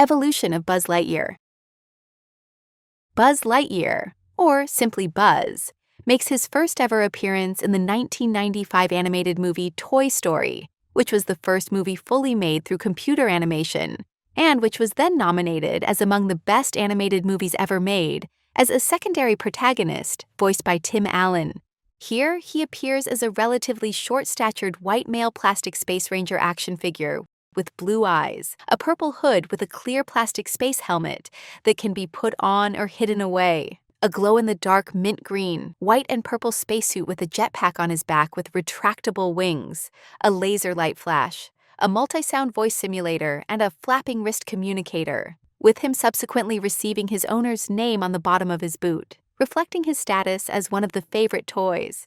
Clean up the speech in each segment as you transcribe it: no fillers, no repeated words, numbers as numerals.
Evolution of Buzz Lightyear. Buzz Lightyear, or simply Buzz, makes his first ever appearance in the 1995 animated movie Toy Story, which was the first movie fully made through computer animation, and which was then nominated as among the best animated movies ever made, as a secondary protagonist voiced by Tim Allen. Here, he appears as a relatively short-statured white male plastic Space Ranger action figure with blue eyes, a purple hood with a clear plastic space helmet that can be put on or hidden away, a glow-in-the-dark mint green, white and purple spacesuit with a jetpack on his back with retractable wings, a laser light flash, a multi-sound voice simulator, and a flapping wrist communicator, with him subsequently receiving his owner's name on the bottom of his boot, reflecting his status as one of the favorite toys.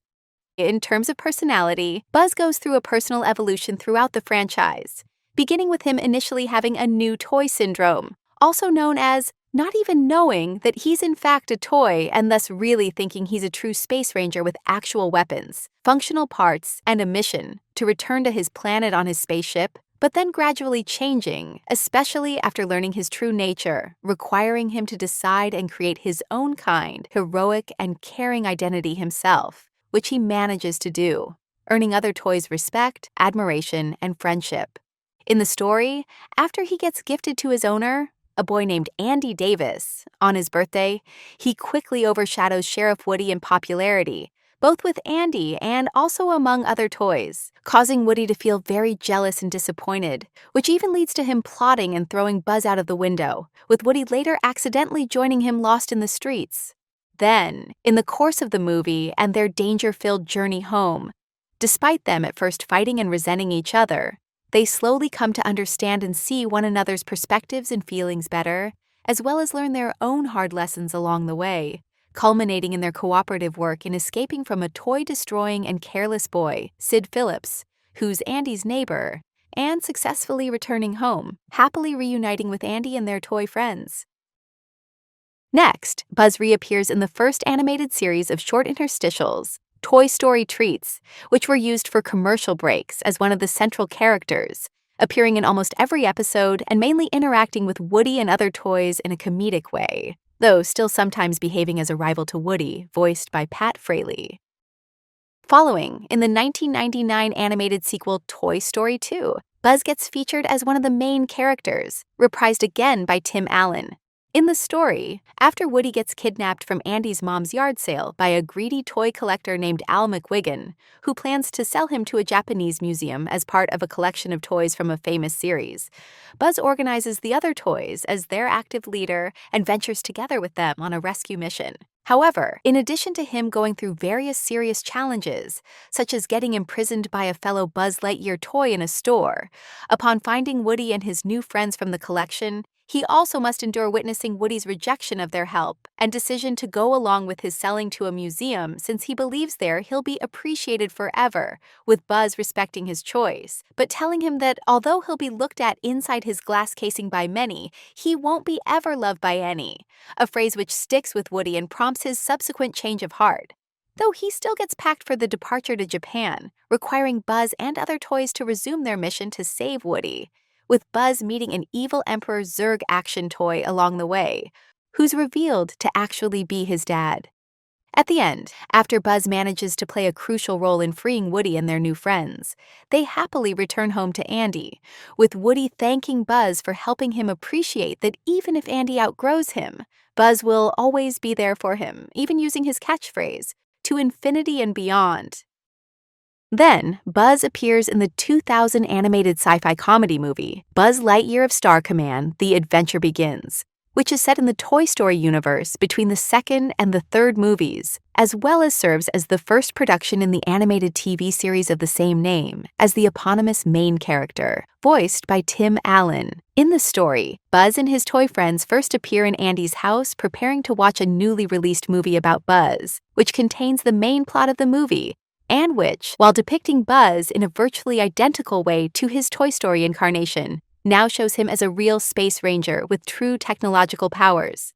In terms of personality, Buzz goes through a personal evolution throughout the franchise, beginning with him initially having a new toy syndrome, also known as not even knowing that he's in fact a toy and thus really thinking he's a true Space Ranger with actual weapons, functional parts, and a mission to return to his planet on his spaceship, but then gradually changing, especially after learning his true nature, requiring him to decide and create his own kind, heroic, and caring identity himself, which he manages to do, earning other toys' respect, admiration, and friendship. In the story, after he gets gifted to his owner, a boy named Andy Davis, on his birthday, he quickly overshadows Sheriff Woody in popularity, both with Andy and also among other toys, causing Woody to feel very jealous and disappointed, which even leads to him plotting and throwing Buzz out of the window, with Woody later accidentally joining him lost in the streets. Then, in the course of the movie and their danger-filled journey home, despite them at first fighting and resenting each other, they slowly come to understand and see one another's perspectives and feelings better, as well as learn their own hard lessons along the way, culminating in their cooperative work in escaping from a toy-destroying and careless boy, Sid Phillips, who's Andy's neighbor, and successfully returning home, happily reuniting with Andy and their toy friends. Next, Buzz reappears in the first animated series of short interstitials, Toy Story Treats, which were used for commercial breaks as one of the central characters, appearing in almost every episode and mainly interacting with Woody and other toys in a comedic way, though still sometimes behaving as a rival to Woody, voiced by Pat Fraley. Following, in the 1999 animated sequel Toy Story 2, Buzz gets featured as one of the main characters, reprised again by Tim Allen. In the story, after Woody gets kidnapped from Andy's mom's yard sale by a greedy toy collector named Al McWiggin, who plans to sell him to a Japanese museum as part of a collection of toys from a famous series, Buzz organizes the other toys as their active leader and ventures together with them on a rescue mission. However, in addition to him going through various serious challenges, such as getting imprisoned by a fellow Buzz Lightyear toy in a store, upon finding Woody and his new friends from the collection, he also must endure witnessing Woody's rejection of their help and decision to go along with his selling to a museum since he believes there he'll be appreciated forever, with Buzz respecting his choice, but telling him that although he'll be looked at inside his glass casing by many, he won't be ever loved by any, a phrase which sticks with Woody and prompts his subsequent change of heart. Though he still gets packed for the departure to Japan, requiring Buzz and other toys to resume their mission to save Woody, with Buzz meeting an evil Emperor Zurg action toy along the way, who's revealed to actually be his dad. At the end, after Buzz manages to play a crucial role in freeing Woody and their new friends, they happily return home to Andy, with Woody thanking Buzz for helping him appreciate that even if Andy outgrows him, Buzz will always be there for him, even using his catchphrase, "To infinity and beyond." Then, Buzz appears in the 2000 animated sci-fi comedy movie, Buzz Lightyear of Star Command: The Adventure Begins, which is set in the Toy Story universe between the second and the third movies, as well as serves as the first production in the animated TV series of the same name, as the eponymous main character, voiced by Tim Allen. In the story, Buzz and his toy friends first appear in Andy's house preparing to watch a newly released movie about Buzz, which contains the main plot of the movie, and which, while depicting Buzz in a virtually identical way to his Toy Story incarnation, now shows him as a real Space Ranger with true technological powers.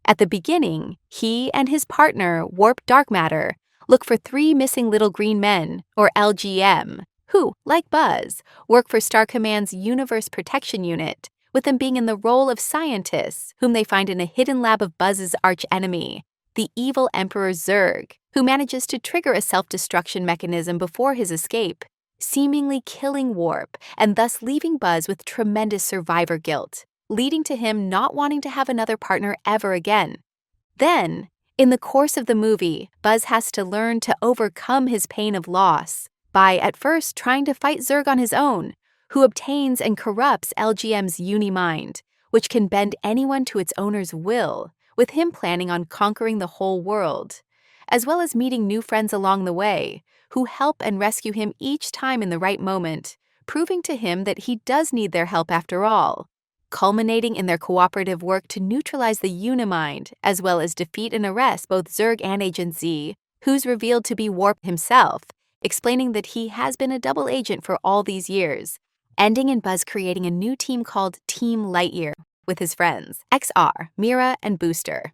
At the beginning, he and his partner, Warp Dark Matter, look for 3 missing little green men, or LGM, who, like Buzz, work for Star Command's Universe Protection Unit, with them being in the role of scientists, whom they find in a hidden lab of Buzz's archenemy, the evil Emperor Zurg, who manages to trigger a self-destruction mechanism before his escape, seemingly killing Warp and thus leaving Buzz with tremendous survivor guilt, leading to him not wanting to have another partner ever again. Then, in the course of the movie, Buzz has to learn to overcome his pain of loss by, at first, trying to fight Zurg on his own, who obtains and corrupts LGM's Unimind, which can bend anyone to its owner's will, with him planning on conquering the whole world, as well as meeting new friends along the way, who help and rescue him each time in the right moment, proving to him that he does need their help after all, culminating in their cooperative work to neutralize the Unimind, as well as defeat and arrest both Zurg and Agent Z, who's revealed to be Warp himself, explaining that he has been a double agent for all these years, ending in Buzz creating a new team called Team Lightyear with his friends, XR, Mira, and Booster.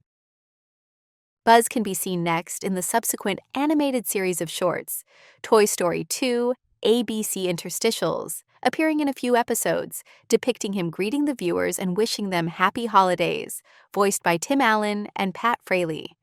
Buzz can be seen next in the subsequent animated series of shorts, Toy Story 2, ABC Interstitials, appearing in a few episodes, depicting him greeting the viewers and wishing them happy holidays, voiced by Tim Allen and Pat Fraley.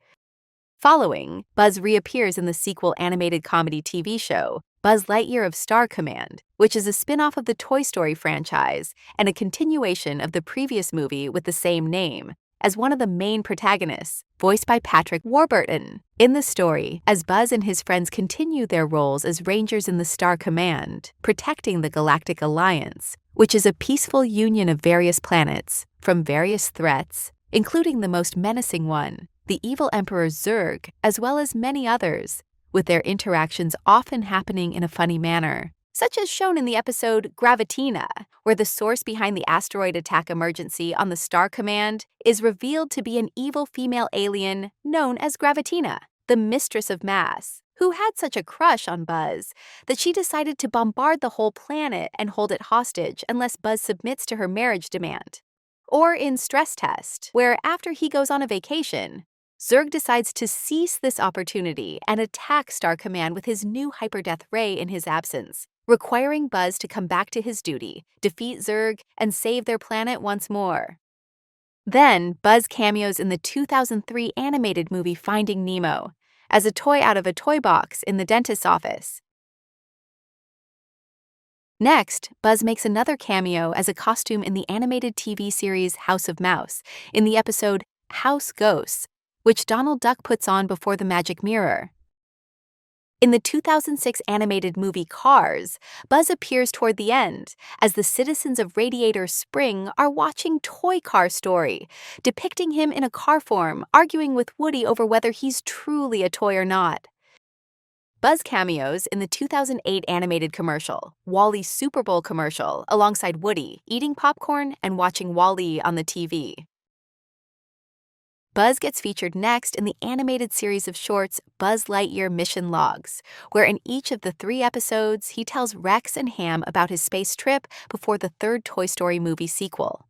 Following, Buzz reappears in the sequel animated comedy TV show, Buzz Lightyear of Star Command, which is a spin-off of the Toy Story franchise and a continuation of the previous movie with the same name, as one of the main protagonists, voiced by Patrick Warburton. In the story, as Buzz and his friends continue their roles as Rangers in the Star Command, protecting the Galactic Alliance, which is a peaceful union of various planets from various threats, including the most menacing one, the evil Emperor Zurg, as well as many others, with their interactions often happening in a funny manner, such as shown in the episode Gravitina, where the source behind the asteroid attack emergency on the Star Command is revealed to be an evil female alien known as Gravitina, the mistress of mass, who had such a crush on Buzz that she decided to bombard the whole planet and hold it hostage unless Buzz submits to her marriage demand. Or in Stress Test, where after he goes on a vacation, Zurg decides to seize this opportunity and attack Star Command with his new hyperdeath ray in his absence, requiring Buzz to come back to his duty, defeat Zurg, and save their planet once more. Then, Buzz cameos in the 2003 animated movie Finding Nemo, as a toy out of a toy box in the dentist's office. Next, Buzz makes another cameo as a costume in the animated TV series House of Mouse, in the episode House Ghosts, which Donald Duck puts on before the magic mirror. In the 2006 animated movie Cars, Buzz appears toward the end, as the citizens of Radiator Spring are watching Toy Car Story, depicting him in a car form, arguing with Woody over whether he's truly a toy or not. Buzz cameos in the 2008 animated commercial, WALL-E Super Bowl commercial, alongside Woody, eating popcorn and watching WALL-E on the TV. Buzz gets featured next in the animated series of shorts Buzz Lightyear Mission Logs, where in each of the 3 episodes he tells Rex and Ham about his space trip before the third Toy Story movie sequel.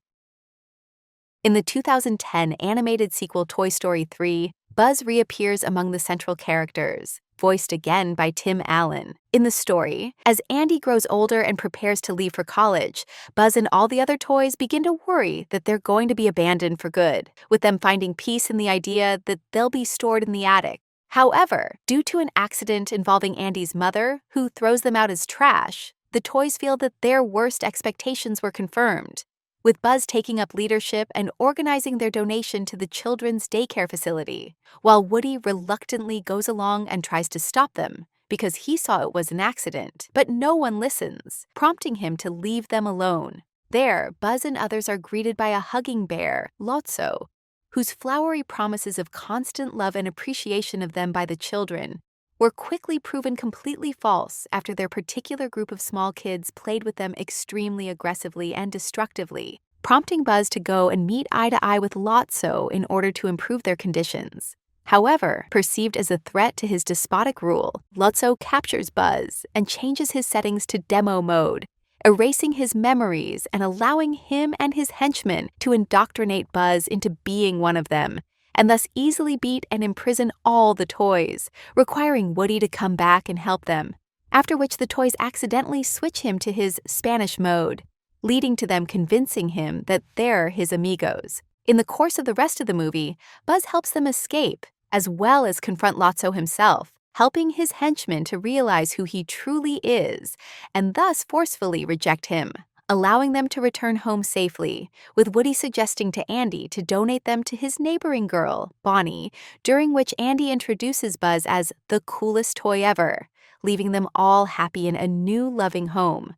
In the 2010 animated sequel Toy Story 3, Buzz reappears among the central characters, voiced again by Tim Allen. In the story, as Andy grows older and prepares to leave for college, Buzz and all the other toys begin to worry that they're going to be abandoned for good, with them finding peace in the idea that they'll be stored in the attic. However, due to an accident involving Andy's mother, who throws them out as trash, the toys feel that their worst expectations were confirmed, with Buzz taking up leadership and organizing their donation to the children's daycare facility, while Woody reluctantly goes along and tries to stop them because he saw it was an accident, but no one listens, prompting him to leave them alone. There, Buzz and others are greeted by a hugging bear, Lotso, whose flowery promises of constant love and appreciation of them by the children were quickly proven completely false after their particular group of small kids played with them extremely aggressively and destructively, prompting Buzz to go and meet eye to eye with Lotso in order to improve their conditions. However, perceived as a threat to his despotic rule, Lotso captures Buzz and changes his settings to demo mode, erasing his memories and allowing him and his henchmen to indoctrinate Buzz into being one of them, and thus easily beat and imprison all the toys, requiring Woody to come back and help them, after which the toys accidentally switch him to his Spanish mode. leading to them convincing him that they're his amigos. In the course of the rest of the movie, Buzz helps them escape, as well as confront Lotso himself, helping his henchmen to realize who he truly is, and thus forcefully reject him, allowing them to return home safely, with Woody suggesting to Andy to donate them to his neighboring girl, Bonnie, during which Andy introduces Buzz as the coolest toy ever, leaving them all happy in a new loving home.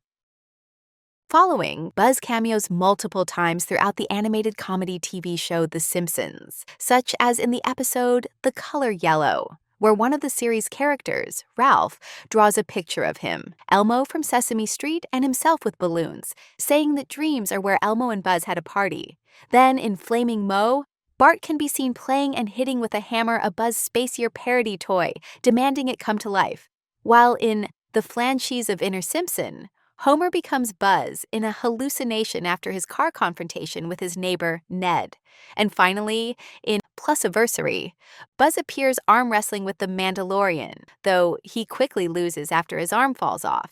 Following, Buzz cameos multiple times throughout the animated comedy TV show The Simpsons, such as in the episode The Color Yellow, where one of the series' characters, Ralph, draws a picture of him, Elmo from Sesame Street, and himself with balloons, saying that dreams are where Elmo and Buzz had a party. Then in Flaming Mo, Bart can be seen playing and hitting with a hammer a Buzz Spacier parody toy, demanding it come to life. While in The Flanchies of Inner Simpson, Homer becomes Buzz in a hallucination after his car confrontation with his neighbor, Ned. And finally, in Plusiversary, Buzz appears arm wrestling with the Mandalorian, though he quickly loses after his arm falls off.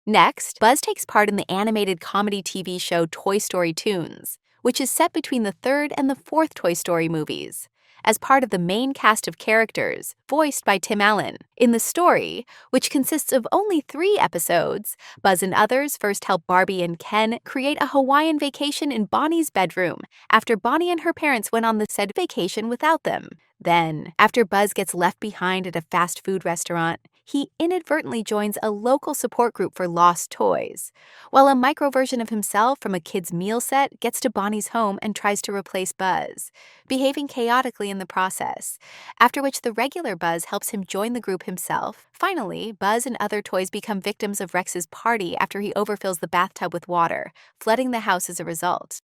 Next, Buzz takes part in the animated comedy TV show Toy Story Toons, which is set between the third and the fourth Toy Story movies, as part of the main cast of characters, voiced by Tim Allen. In the story, which consists of only 3 episodes, Buzz and others first help Barbie and Ken create a Hawaiian vacation in Bonnie's bedroom after Bonnie and her parents went on the said vacation without them. Then, after Buzz gets left behind at a fast food restaurant, he inadvertently joins a local support group for lost toys, while a micro version of himself from a kid's meal set gets to Bonnie's home and tries to replace Buzz, behaving chaotically in the process, after which the regular Buzz helps him join the group himself. Finally, Buzz and other toys become victims of Rex's party after he overfills the bathtub with water, flooding the house as a result.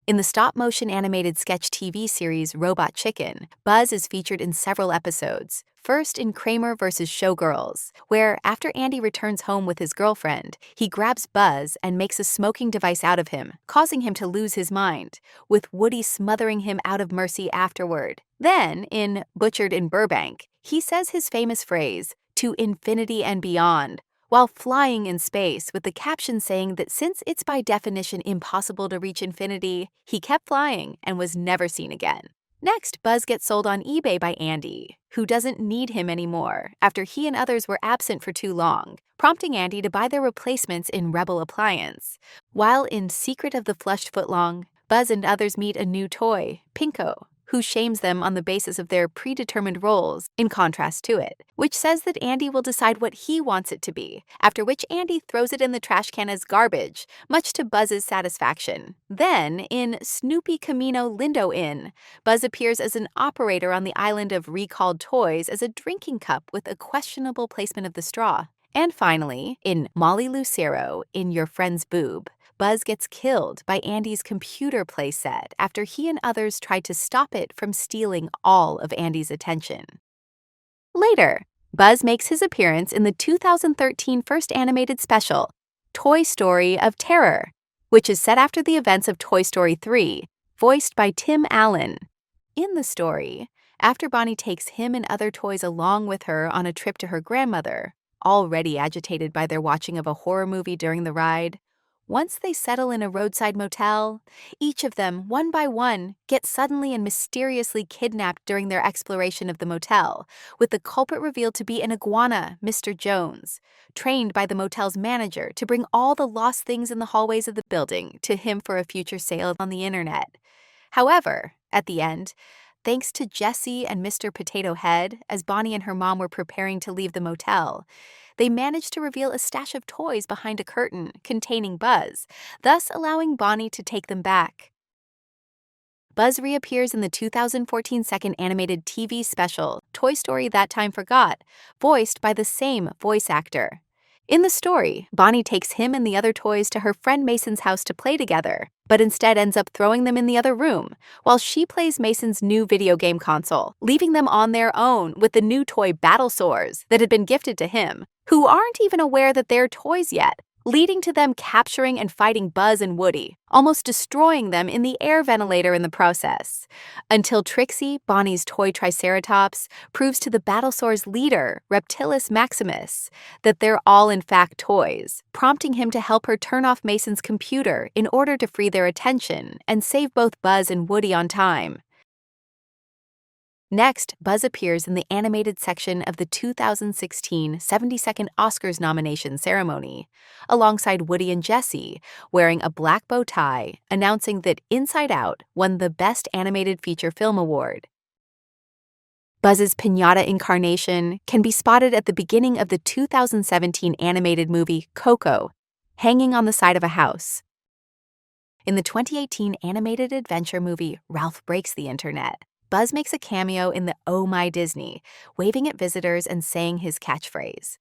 In the stop-motion animated sketch TV series Robot Chicken, Buzz is featured in several episodes. First in Kramer vs. Showgirls, where after Andy returns home with his girlfriend, he grabs Buzz and makes a smoking device out of him, causing him to lose his mind, with Woody smothering him out of mercy afterward. Then, in Butchered in Burbank, he says his famous phrase, "to infinity and beyond," while flying in space, with the caption saying that since it's by definition impossible to reach infinity, he kept flying and was never seen again. Next, Buzz gets sold on eBay by Andy, who doesn't need him anymore after he and others were absent for too long, prompting Andy to buy their replacements in Rebel Appliance. While in Secret of the Flushed Footlong, Buzz and others meet a new toy, Pinko, who shames them on the basis of their predetermined roles, in contrast to it, which says that Andy will decide what he wants it to be, after which Andy throws it in the trash can as garbage, much to Buzz's satisfaction. Then, in Snoopy Camino Lindo Inn, Buzz appears as an operator on the island of recalled toys as a drinking cup with a questionable placement of the straw. And finally, in Molly Lucero, in Your Friend's Boob, Buzz gets killed by Andy's computer playset after he and others tried to stop it from stealing all of Andy's attention. Later, Buzz makes his appearance in the 2013 first animated special, Toy Story of Terror, which is set after the events of Toy Story 3, voiced by Tim Allen. In the story, after Bonnie takes him and other toys along with her on a trip to her grandmother, already agitated by their watching of a horror movie during the ride, once they settle in a roadside motel, each of them, one by one, get suddenly and mysteriously kidnapped during their exploration of the motel, with the culprit revealed to be an iguana, Mr. Jones, trained by the motel's manager to bring all the lost things in the hallways of the building to him for a future sale on the internet. However, at the end, thanks to Jessie and Mr. Potato Head, as Bonnie and her mom were preparing to leave the motel, they managed to reveal a stash of toys behind a curtain containing Buzz, thus allowing Bonnie to take them back. Buzz reappears in the 2014 second animated TV special, Toy Story That Time Forgot, voiced by the same voice actor. In the story, Bonnie takes him and the other toys to her friend Mason's house to play together, but instead ends up throwing them in the other room, while she plays Mason's new video game console, leaving them on their own with the new toy Battlesaurs that had been gifted to him, who aren't even aware that they're toys yet, leading to them capturing and fighting Buzz and Woody, almost destroying them in the air ventilator in the process. Until Trixie, Bonnie's toy Triceratops, proves to the Battlesaur's leader, Reptilis Maximus, that they're all in fact toys, prompting him to help her turn off Mason's computer in order to free their attention and save both Buzz and Woody on time. Next, Buzz appears in the animated section of the 2016 72nd Oscars nomination ceremony, alongside Woody and Jessie, wearing a black bow tie, announcing that Inside Out won the Best Animated Feature Film Award. Buzz's piñata incarnation can be spotted at the beginning of the 2017 animated movie Coco, hanging on the side of a house. In the 2018 animated adventure movie Ralph Breaks the Internet, Buzz makes a cameo in the Oh My Disney, waving at visitors and saying his catchphrase.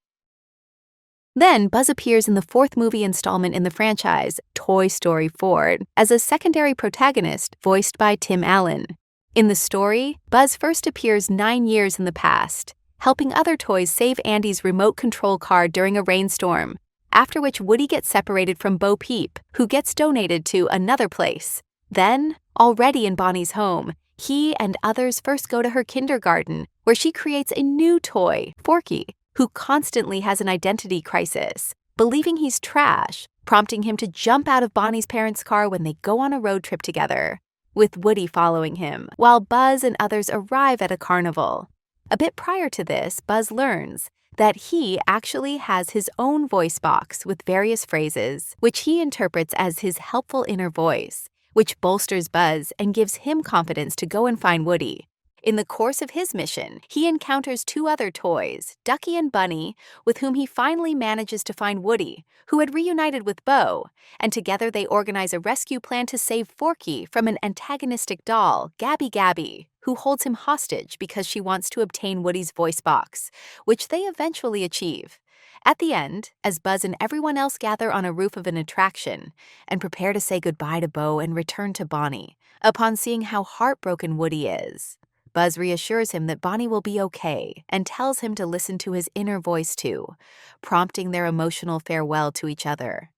Then, Buzz appears in the fourth movie installment in the franchise, Toy Story 4, as a secondary protagonist voiced by Tim Allen. In the story, Buzz first appears 9 years in the past, helping other toys save Andy's remote control car during a rainstorm, after which Woody gets separated from Bo Peep, who gets donated to another place. Then, already in Bonnie's home, he and others first go to her kindergarten, where she creates a new toy, Forky, who constantly has an identity crisis, believing he's trash, prompting him to jump out of Bonnie's parents' car when they go on a road trip together, with Woody following him, while Buzz and others arrive at a carnival. A bit prior to this, Buzz learns that he actually has his own voice box with various phrases, which he interprets as his helpful inner voice, which bolsters Buzz and gives him confidence to go and find Woody. In the course of his mission, he encounters 2 other toys, Ducky and Bunny, with whom he finally manages to find Woody, who had reunited with Bo, and together they organize a rescue plan to save Forky from an antagonistic doll, Gabby Gabby, who holds him hostage because she wants to obtain Woody's voice box, which they eventually achieve. At the end, as Buzz and everyone else gather on a roof of an attraction and prepare to say goodbye to Bo and return to Bonnie, upon seeing how heartbroken Woody is, Buzz reassures him that Bonnie will be okay and tells him to listen to his inner voice too, prompting their emotional farewell to each other.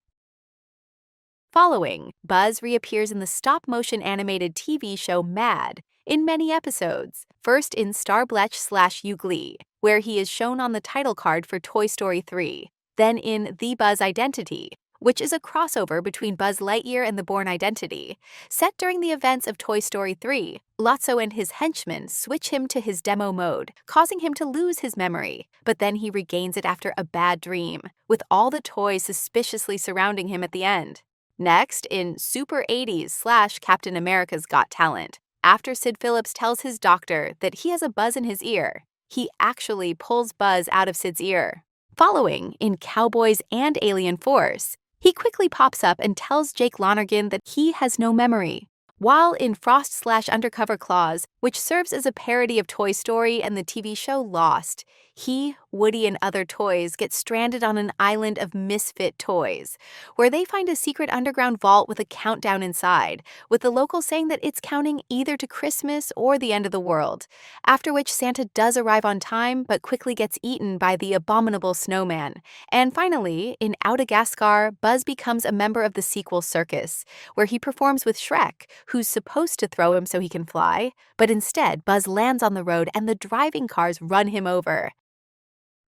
Following, Buzz reappears in the stop-motion animated TV show Mad in many episodes, first in Starblech/You Glee, where he is shown on the title card for Toy Story 3, then in The Buzz Identity, which is a crossover between Buzz Lightyear and The Bourne Identity. Set during the events of Toy Story 3, Lotso and his henchmen switch him to his demo mode, causing him to lose his memory, but then he regains it after a bad dream, with all the toys suspiciously surrounding him at the end. Next, in Super 80s/Captain America's Got Talent, after Sid Phillips tells his doctor that he has a buzz in his ear, he actually pulls Buzz out of Sid's ear. Following, in Cowboys and Alien Force, he quickly pops up and tells Jake Lonergan that he has no memory. While in Frost/Undercover Claws, which serves as a parody of Toy Story and the TV show Lost, he, Woody, and other toys get stranded on an island of misfit toys, where they find a secret underground vault with a countdown inside, with the locals saying that it's counting either to Christmas or the end of the world, after which Santa does arrive on time but quickly gets eaten by the abominable snowman. And finally, in Outagaskar, Buzz becomes a member of the sequel Circus, where he performs with Shrek, who's supposed to throw him so he can fly, but instead Buzz lands on the road and the driving cars run him over.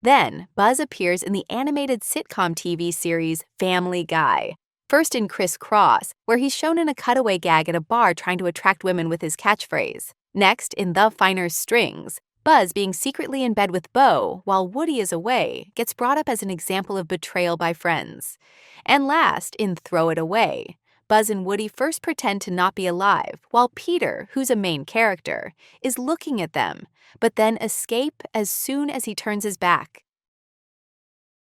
Then, Buzz appears in the animated sitcom TV series Family Guy, first in Criss Cross, where he's shown in a cutaway gag at a bar trying to attract women with his catchphrase. Next, in The Finer Strings, Buzz being secretly in bed with Bo while Woody is away gets brought up as an example of betrayal by friends. And last, in Throw It Away, Buzz and Woody first pretend to not be alive, while Peter, who's a main character, is looking at them, but then escape as soon as he turns his back.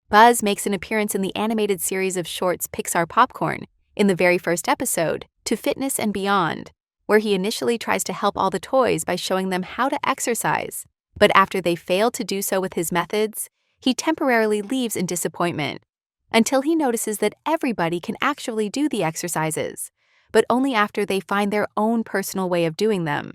Buzz makes an appearance in the animated series of shorts Pixar Popcorn in the very first episode, To Fitness and Beyond, where he initially tries to help all the toys by showing them how to exercise, but after they fail to do so with his methods, he temporarily leaves in disappointment, until he notices that everybody can actually do the exercises, but only after they find their own personal way of doing them.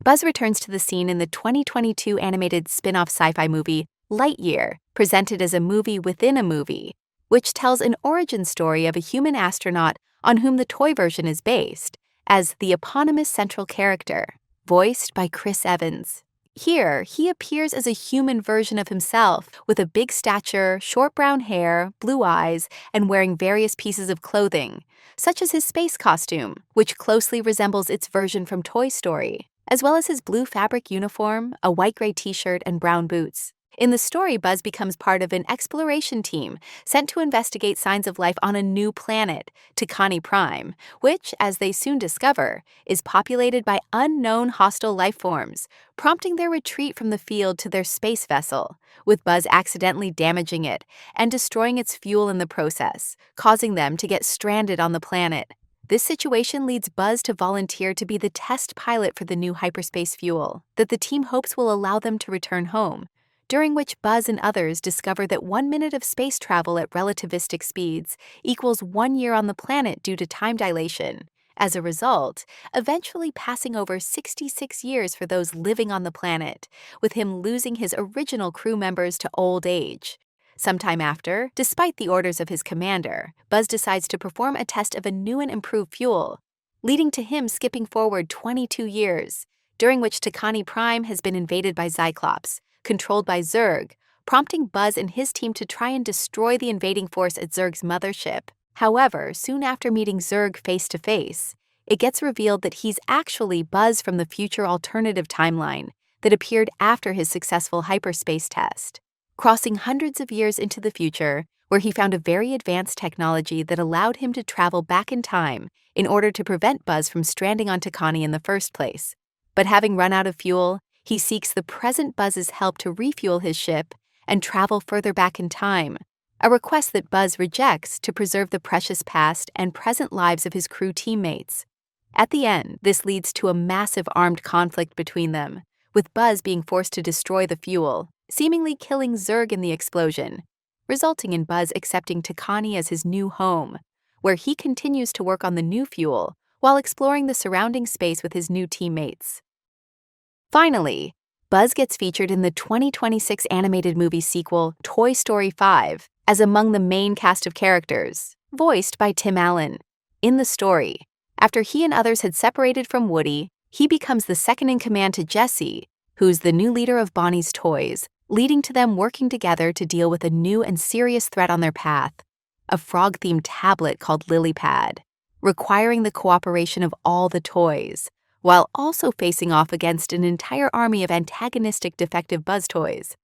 Buzz returns to the scene in the 2022 animated spin-off sci-fi movie Lightyear, presented as a movie within a movie, which tells an origin story of a human astronaut on whom the toy version is based, as the eponymous central character, voiced by Chris Evans. Here, he appears as a human version of himself, with a big stature, short brown hair, blue eyes, and wearing various pieces of clothing, such as his space costume, which closely resembles its version from Toy Story, as well as his blue fabric uniform, a white-gray t-shirt, and brown boots. In the story, Buzz becomes part of an exploration team sent to investigate signs of life on a new planet, Takani Prime, which, as they soon discover, is populated by unknown hostile life forms, prompting their retreat from the field to their space vessel, with Buzz accidentally damaging it and destroying its fuel in the process, causing them to get stranded on the planet. This situation leads Buzz to volunteer to be the test pilot for the new hyperspace fuel that the team hopes will allow them to return home, during which Buzz and others discover that 1 minute of space travel at relativistic speeds equals 1 year on the planet due to time dilation. As a result, eventually passing over 66 years for those living on the planet, with him losing his original crew members to old age. Sometime after, despite the orders of his commander, Buzz decides to perform a test of a new and improved fuel, leading to him skipping forward 22 years, during which Takani Prime has been invaded by Cyclops, controlled by Zurg, prompting Buzz and his team to try and destroy the invading force at Zurg's mothership. However, soon after meeting Zurg face-to-face, it gets revealed that he's actually Buzz from the future alternative timeline that appeared after his successful hyperspace test, crossing hundreds of years into the future, where he found a very advanced technology that allowed him to travel back in time in order to prevent Buzz from stranding on Takani in the first place. But having run out of fuel, he seeks the present Buzz's help to refuel his ship and travel further back in time, a request that Buzz rejects to preserve the precious past and present lives of his crew teammates. At the end, this leads to a massive armed conflict between them, with Buzz being forced to destroy the fuel, seemingly killing Zurg in the explosion, resulting in Buzz accepting Takani as his new home, where he continues to work on the new fuel while exploring the surrounding space with his new teammates. Finally, Buzz gets featured in the 2026 animated movie sequel Toy Story 5 as among the main cast of characters, voiced by Tim Allen. In the story, after he and others had separated from Woody, he becomes the second-in-command to Jessie, who's the new leader of Bonnie's Toys, leading to them working together to deal with a new and serious threat on their path, a frog-themed tablet called LilyPad, requiring the cooperation of all the toys, while also facing off against an entire army of antagonistic defective Buzz toys.